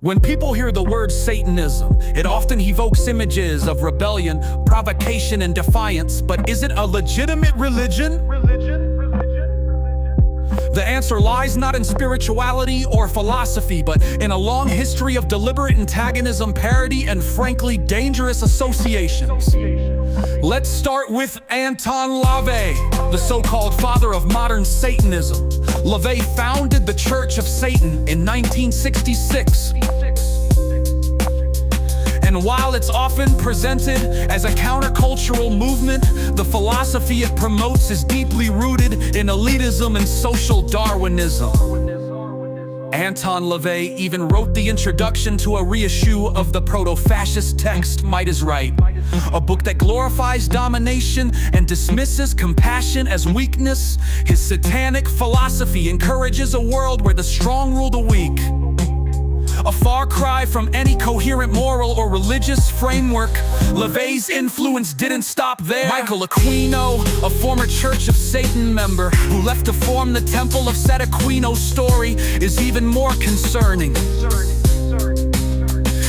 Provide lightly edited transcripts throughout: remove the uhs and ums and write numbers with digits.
When people hear the word Satanism, it often evokes images of rebellion, provocation, and defiance. But is it a legitimate religion? The answer lies not in spirituality or philosophy, but in a long history of deliberate antagonism, parody, and frankly dangerous associations. Let's start with Anton LaVey, the so-called father of modern Satanism. LaVey founded the Church of Satan in 1966. And while it's often presented as a countercultural movement, the philosophy it promotes is deeply rooted in elitism and social Darwinism. Anton LaVey even wrote the introduction to a reissue of the proto-fascist text, Might is Right, a book that glorifies domination and dismisses compassion as weakness. His satanic philosophy encourages a world where the strong rule the weak. A far cry from any coherent moral or religious framework. LaVey's influence didn't stop there. Michael Aquino, a former Church of Satan member who left to form the Temple of Set Aquino's story is even more concerning.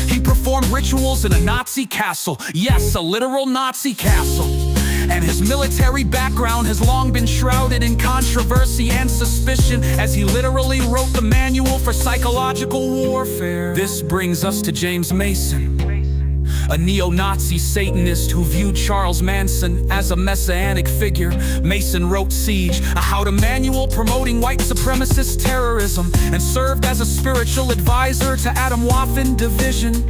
He performed rituals in a Nazi castle. Yes, a literal Nazi castle. And his military background has long been shrouded in controversy and suspicion, as he literally wrote the manual for psychological warfare. This brings us to James Mason, a neo-Nazi Satanist who viewed Charles Manson as a messianic figure. Mason wrote Siege, a how-to manual promoting white supremacist terrorism, and served as a spiritual advisor to Atomwaffen Division,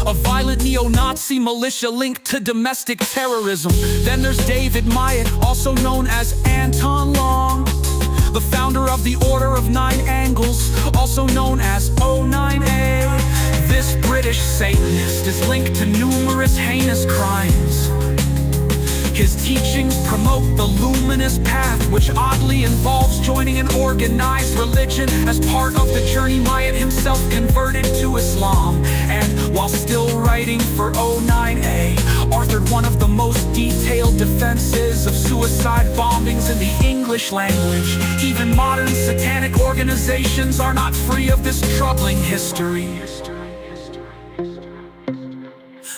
a violent neo-Nazi militia linked to domestic terrorism. Then there's David Myatt, also known as Anton Long, the founder of the Order of Nine Angles, also known as O9A. This British Satanist is linked to numerous heinous crimes. His teachings promote the luminous path, which oddly involves joining an organized religion. As part of the journey, Myatt himself converted to Islam, and while still writing for O9A, authored one of the most detailed defenses of suicide bombings in the English language. Even modern satanic organizations are not free of this troubling history.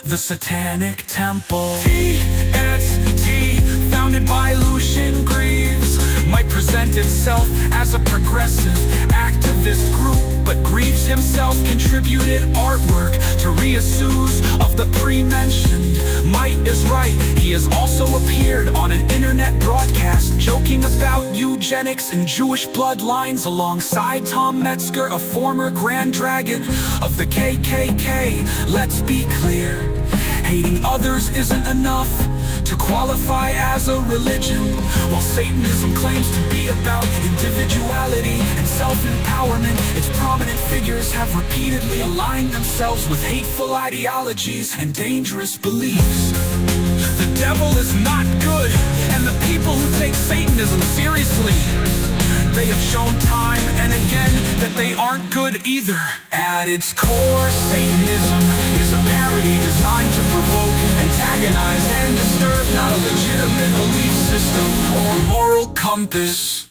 The Satanic Temple, TST, founded by Lucian Greaves, might present itself as a progressive activist group, but Greaves himself contributed artwork to reissues of the pre-mentioned Might is Right. He has also appeared on an internet broadcast joking about eugenics and Jewish bloodlines alongside Tom Metzger, a former Grand Dragon of the KKK. Let's be clear, hating others isn't enough to qualify as a religion. While Satanism claims to be about individuality and self-empowerment, its prominent figures have repeatedly aligned themselves with hateful ideologies and dangerous beliefs. The devil is not good, and the people who take Satanism seriously, they have shown time and again that they aren't good either. At its core, Satanism is a parody designed to provoke, antagonize, and disturb, not a legitimate belief system or moral compass.